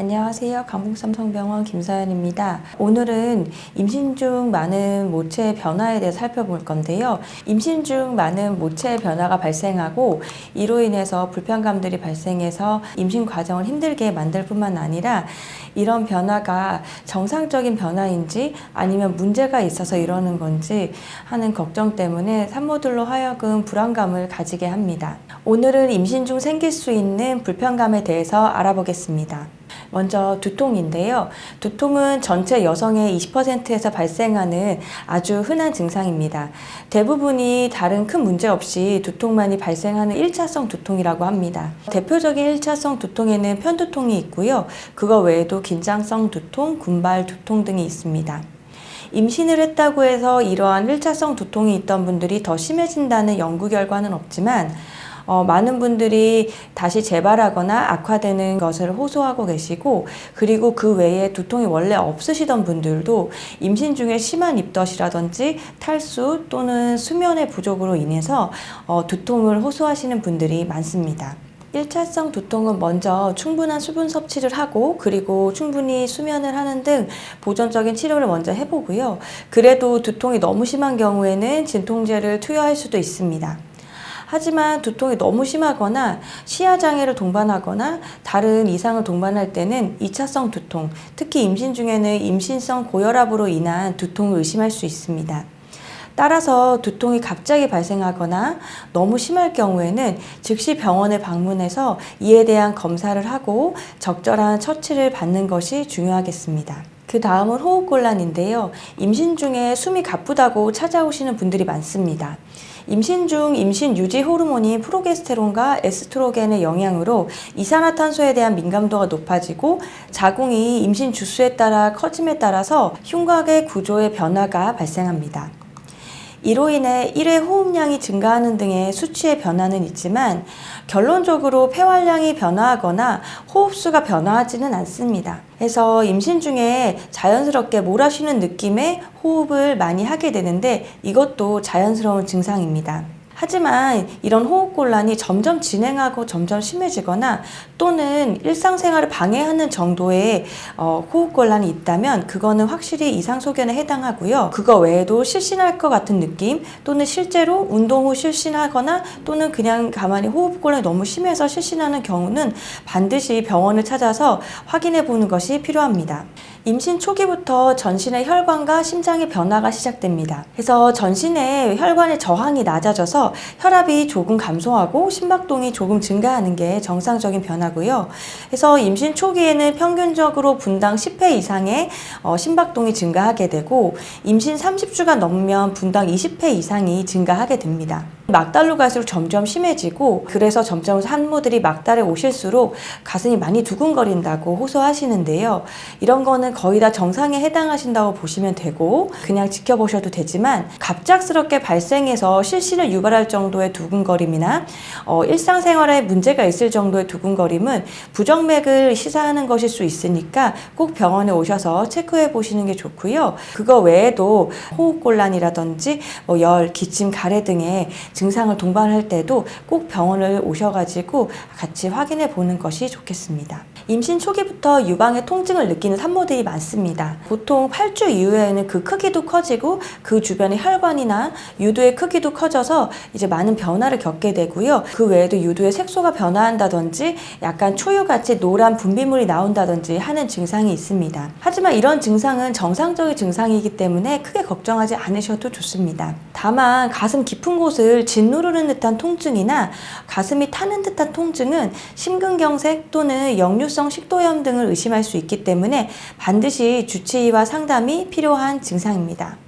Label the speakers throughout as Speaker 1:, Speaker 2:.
Speaker 1: 안녕하세요. 강북삼성병원 김서연입니다. 오늘은 임신 중 많은 모체의 변화에 대해 살펴볼 건데요. 임신 중 많은 모체의 변화가 발생하고 이로 인해서 불편감들이 발생해서 임신 과정을 힘들게 만들 뿐만 아니라 이런 변화가 정상적인 변화인지 아니면 문제가 있어서 이러는 건지 하는 걱정 때문에 산모들로 하여금 불안감을 가지게 합니다. 오늘은 임신 중 생길 수 있는 불편감에 대해서 알아보겠습니다. 먼저 두통인데요. 두통은 전체 여성의 20%에서 발생하는 아주 흔한 증상입니다. 대부분이 다른 큰 문제 없이 두통만이 발생하는 1차성 두통이라고 합니다. 대표적인 1차성 두통에는 편두통이 있고요. 그거 외에도 긴장성 두통, 군발 두통 등이 있습니다. 임신을 했다고 해서 이러한 1차성 두통이 있던 분들이 더 심해진다는 연구 결과는 없지만 많은 분들이 다시 재발하거나 악화되는 것을 호소하고 계시고, 그리고 그 외에 두통이 원래 없으시던 분들도 임신 중에 심한 입덧이라든지 탈수 또는 수면의 부족으로 인해서 두통을 호소하시는 분들이 많습니다. 1차성 두통은 먼저 충분한 수분 섭취를 하고 그리고 충분히 수면을 하는 등 보존적인 치료를 먼저 해보고요. 그래도 두통이 너무 심한 경우에는 진통제를 투여할 수도 있습니다. 하지만 두통이 너무 심하거나 시야장애를 동반하거나 다른 이상을 동반할 때는 2차성 두통, 특히 임신 중에는 임신성 고혈압으로 인한 두통을 의심할 수 있습니다. 따라서 두통이 갑자기 발생하거나 너무 심할 경우에는 즉시 병원에 방문해서 이에 대한 검사를 하고 적절한 처치를 받는 것이 중요하겠습니다. 그 다음은 호흡곤란인데요. 임신 중에 숨이 가쁘다고 찾아오시는 분들이 많습니다. 임신 중 임신 유지 호르몬인 프로게스테론과 에스트로겐의 영향으로 이산화탄소에 대한 민감도가 높아지고 자궁이 임신 주수에 따라 커짐에 따라서 흉곽의 구조의 변화가 발생합니다. 이로 인해 1회 호흡량이 증가하는 등의 수치의 변화는 있지만 결론적으로 폐활량이 변화하거나 호흡수가 변화하지는 않습니다. 그래서 임신 중에 자연스럽게 몰아쉬는 느낌의 호흡을 많이 하게 되는데 이것도 자연스러운 증상입니다. 하지만 이런 호흡곤란이 점점 진행하고 점점 심해지거나 또는 일상생활을 방해하는 정도의 호흡곤란이 있다면 그거는 확실히 이상소견에 해당하고요. 그거 외에도 실신할 것 같은 느낌 또는 실제로 운동 후 실신하거나 또는 그냥 가만히 호흡곤란이 너무 심해서 실신하는 경우는 반드시 병원을 찾아서 확인해 보는 것이 필요합니다. 임신 초기부터 전신의 혈관과 심장의 변화가 시작됩니다. 그래서 전신의 혈관의 저항이 낮아져서 혈압이 조금 감소하고 심박동이 조금 증가하는 게 정상적인 변화고요. 그래서 임신 초기에는 평균적으로 분당 10회 이상의 심박동이 증가하게 되고 임신 30주가 넘으면 분당 20회 이상이 증가하게 됩니다. 막달로 갈수록 점점 심해지고 그래서 점점 산모들이 막달에 오실수록 가슴이 많이 두근거린다고 호소하시는데요. 이런 거는 거의 다 정상에 해당하신다고 보시면 되고 그냥 지켜보셔도 되지만 갑작스럽게 발생해서 실신을 유발할 정도의 두근거림이나 일상생활에 문제가 있을 정도의 두근거림은 부정맥을 시사하는 것일 수 있으니까 꼭 병원에 오셔서 체크해 보시는 게 좋고요. 그거 외에도 호흡곤란이라든지 열, 기침, 가래 등의 증상을 동반할 때도 꼭 병원을 오셔가지고 같이 확인해 보는 것이 좋겠습니다. 임신 초기부터 유방의 통증을 느끼는 산모들이 많습니다. 보통 8주 이후에는 그 크기도 커지고 그 주변의 혈관이나 유두의 크기도 커져서 이제 많은 변화를 겪게 되고요. 그 외에도 유두의 색소가 변화한다든지 약간 초유같이 노란 분비물이 나온다든지 하는 증상이 있습니다. 하지만 이런 증상은 정상적인 증상이기 때문에 크게 걱정하지 않으셔도 좋습니다. 다만 가슴 깊은 곳을 짓누르는 듯한 통증이나 가슴이 타는 듯한 통증은 심근경색 또는 역류성 식도염 등을 의심할 수 있기 때문에 반드시 주치의와 상담이 필요한 증상입니다.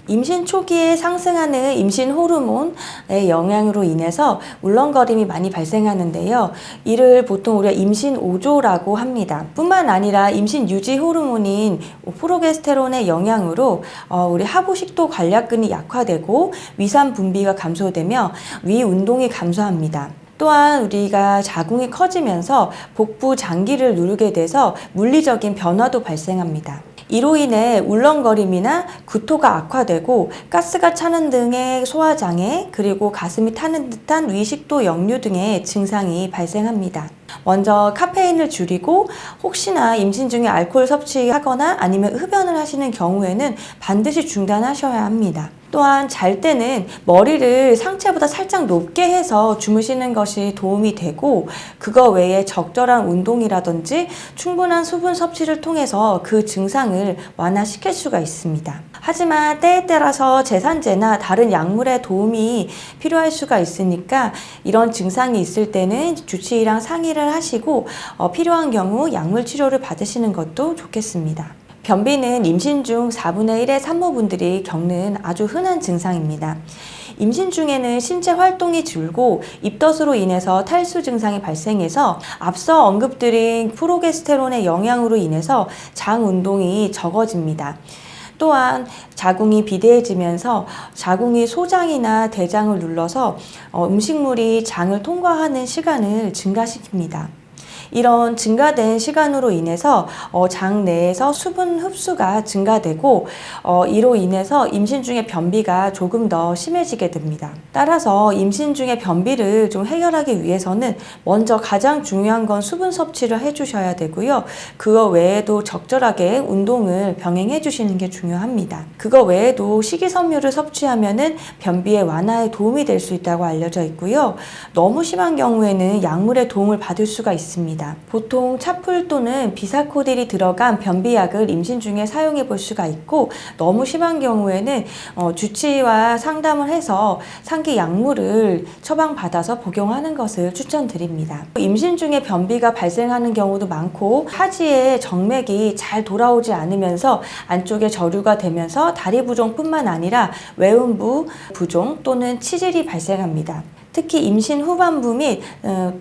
Speaker 1: 임신 초기에 상승하는 임신 호르몬의 영향으로 인해서 울렁거림이 많이 발생하는데요. 이를 보통 우리가 임신 오조라고 합니다. 뿐만 아니라 임신 유지 호르몬인 프로게스테론의 영향으로 우리 하부식도 관략근이 약화되고 위산 분비가 감소되며 위 운동이 감소합니다. 또한 우리가 자궁이 커지면서 복부 장기를 누르게 돼서 물리적인 변화도 발생합니다. 이로 인해 울렁거림이나 구토가 악화되고 가스가 차는 등의 소화장애, 그리고 가슴이 타는 듯한 위식도 역류 등의 증상이 발생합니다. 먼저 카페인을 줄이고 혹시나 임신 중에 알코올 섭취하거나 아니면 흡연을 하시는 경우에는 반드시 중단하셔야 합니다. 또한 잘 때는 머리를 상체보다 살짝 높게 해서 주무시는 것이 도움이 되고, 그거 외에 적절한 운동이라든지 충분한 수분 섭취를 통해서 그 증상을 완화시킬 수가 있습니다. 하지만 때에 따라서 제산제나 다른 약물의 도움이 필요할 수가 있으니까 이런 증상이 있을 때는 주치의랑 상의를 하시고 필요한 경우 약물 치료를 받으시는 것도 좋겠습니다. 변비는 임신 중 4분의 1의 산모분들이 겪는 아주 흔한 증상입니다. 임신 중에는 신체 활동이 줄고 입덧으로 인해서 탈수 증상이 발생해서 앞서 언급드린 프로게스테론의 영향으로 인해서 장 운동이 적어집니다. 또한 자궁이 비대해지면서 자궁이 소장이나 대장을 눌러서 음식물이 장을 통과하는 시간을 증가시킵니다. 이런 증가된 시간으로 인해서 장 내에서 수분 흡수가 증가되고 이로 인해서 임신 중에 변비가 조금 더 심해지게 됩니다. 따라서 임신 중에 변비를 좀 해결하기 위해서는 먼저 가장 중요한 건 수분 섭취를 해주셔야 되고요. 그거 외에도 적절하게 운동을 병행해 주시는 게 중요합니다. 그거 외에도 식이섬유를 섭취하면은 변비의 완화에 도움이 될 수 있다고 알려져 있고요. 너무 심한 경우에는 약물의 도움을 받을 수가 있습니다. 보통 차풀 또는 비사코딜이 들어간 변비약을 임신 중에 사용해 볼 수가 있고, 너무 심한 경우에는 주치의와 상담을 해서 상기 약물을 처방받아서 복용하는 것을 추천드립니다. 임신 중에 변비가 발생하는 경우도 많고, 하지에 정맥이 잘 돌아오지 않으면서 안쪽에 저류가 되면서 다리 부종뿐만 아니라 외음부 부종 또는 치질이 발생합니다. 특히 임신 후반부 및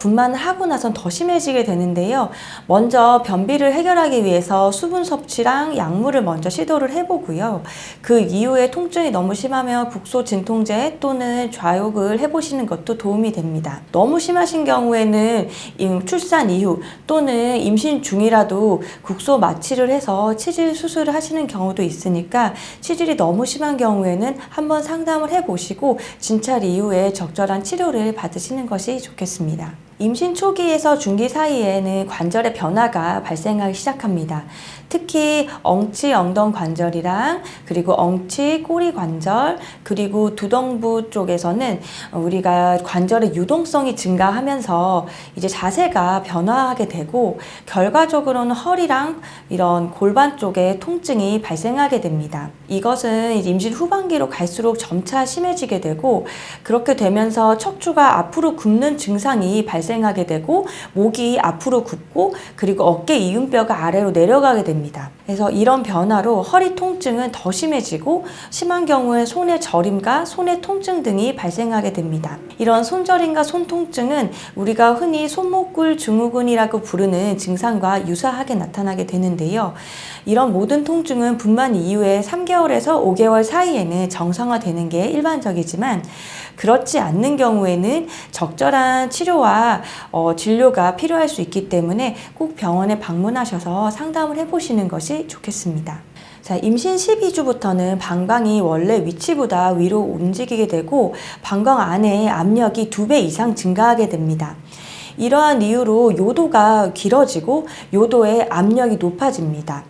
Speaker 1: 분만을 하고 나선 더 심해지게 되는데요. 먼저 변비를 해결하기 위해서 수분 섭취랑 약물을 먼저 시도를 해보고요. 그 이후에 통증이 너무 심하면 국소 진통제 또는 좌욕을 해보시는 것도 도움이 됩니다. 너무 심하신 경우에는 출산 이후 또는 임신 중이라도 국소 마취를 해서 치질 수술을 하시는 경우도 있으니까, 치질이 너무 심한 경우에는 한번 상담을 해보시고 진찰 이후에 적절한 치료를 받으시는 것이 좋겠습니다. 임신 초기에서 중기 사이에는 관절의 변화가 발생하기 시작합니다. 특히 엉치 엉덩 관절이랑 그리고 엉치 꼬리 관절 그리고 두덩부 쪽에서는 우리가 관절의 유동성이 증가하면서 이제 자세가 변화하게 되고, 결과적으로는 허리랑 이런 골반 쪽에 통증이 발생하게 됩니다. 이것은 임신 후반기로 갈수록 점차 심해지게 되고, 그렇게 되면서 척추가 앞으로 굽는 증상이 발생하게 되고, 목이 앞으로 굽고 그리고 어깨 이음뼈가 아래로 내려가게 됩니다. 그래서 이런 변화로 허리 통증은 더 심해지고, 심한 경우에 손의 저림과 손의 통증 등이 발생하게 됩니다. 이런 손저림과 손 통증은 우리가 흔히 손목골 증후군이라고 부르는 증상과 유사하게 나타나게 되는데요. 이런 모든 통증은 분만 이후에 3개월에서 5개월 사이에는 정상화되는 게 일반적이지만, 그렇지 않는 경우에는 적절한 치료와 진료가 필요할 수 있기 때문에 꼭 병원에 방문하셔서 상담을 해보시는 것이 좋겠습니다. 자, 임신 12주부터는 방광이 원래 위치보다 위로 움직이게 되고 방광 안에 압력이 2배 이상 증가하게 됩니다. 이러한 이유로 요도가 길어지고 요도의 압력이 높아집니다.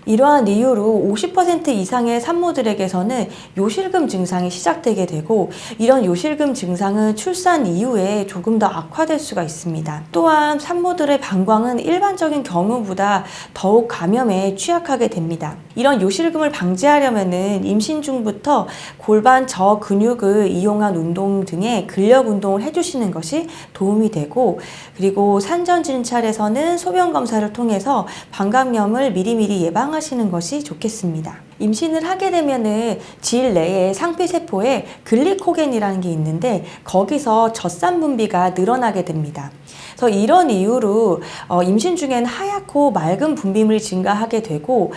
Speaker 1: 이러한 이유로 50% 이상의 산모들에게서는 요실금 증상이 시작되게 되고, 이런 요실금 증상은 출산 이후에 조금 더 악화될 수가 있습니다. 또한 산모들의 방광은 일반적인 경우보다 더욱 감염에 취약하게 됩니다. 이런 요실금을 방지하려면은 임신 중부터 골반 저 근육을 이용한 운동 등의 근력 운동을 해주시는 것이 도움이 되고, 그리고 산전 진찰에서는 소변 검사를 통해서 방광염을 미리미리 예방하시는 것이 좋겠습니다. 임신을 하게 되면은 질 내에 상피세포에 글리코겐이라는 게 있는데 거기서 젖산 분비가 늘어나게 됩니다. 그래서 이런 이유로 임신 중에는 하얗고 맑은 분비물이 증가하게 되고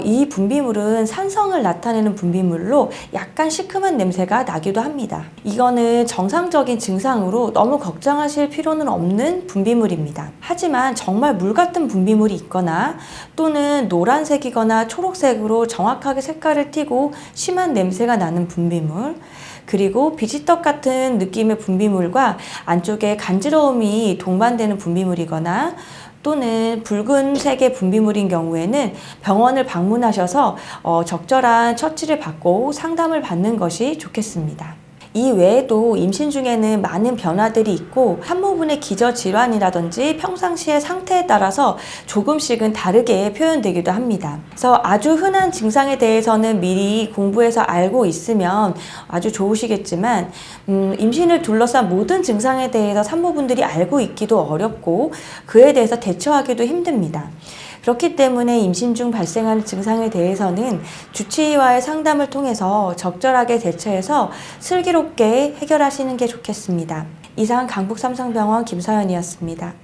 Speaker 1: 이 분비물은 산성을 나타내는 분비물로 약간 시큼한 냄새가 나기도 합니다. 이거는 정상적인 증상으로 너무 걱정하실 필요는 없는 분비물입니다. 하지만 정말 물 같은 분비물이 있거나 또는 노란색이거나 초록색으로 정확하게 색깔을 띠고 심한 냄새가 나는 분비물, 그리고 비지떡 같은 느낌의 분비물과 안쪽에 간지러움이 동반되는 분비물이거나 또는 붉은색의 분비물인 경우에는 병원을 방문하셔서 적절한 처치를 받고 상담을 받는 것이 좋겠습니다. 이 외에도 임신 중에는 많은 변화들이 있고 산모분의 기저질환이라든지 평상시의 상태에 따라서 조금씩은 다르게 표현되기도 합니다. 그래서 아주 흔한 증상에 대해서는 미리 공부해서 알고 있으면 아주 좋으시겠지만 임신을 둘러싼 모든 증상에 대해서 산모분들이 알고 있기도 어렵고 그에 대해서 대처하기도 힘듭니다. 그렇기 때문에 임신 중 발생하는 증상에 대해서는 주치의와의 상담을 통해서 적절하게 대처해서 슬기롭게 해결하시는 게 좋겠습니다. 이상 강북삼성병원 김서연이었습니다.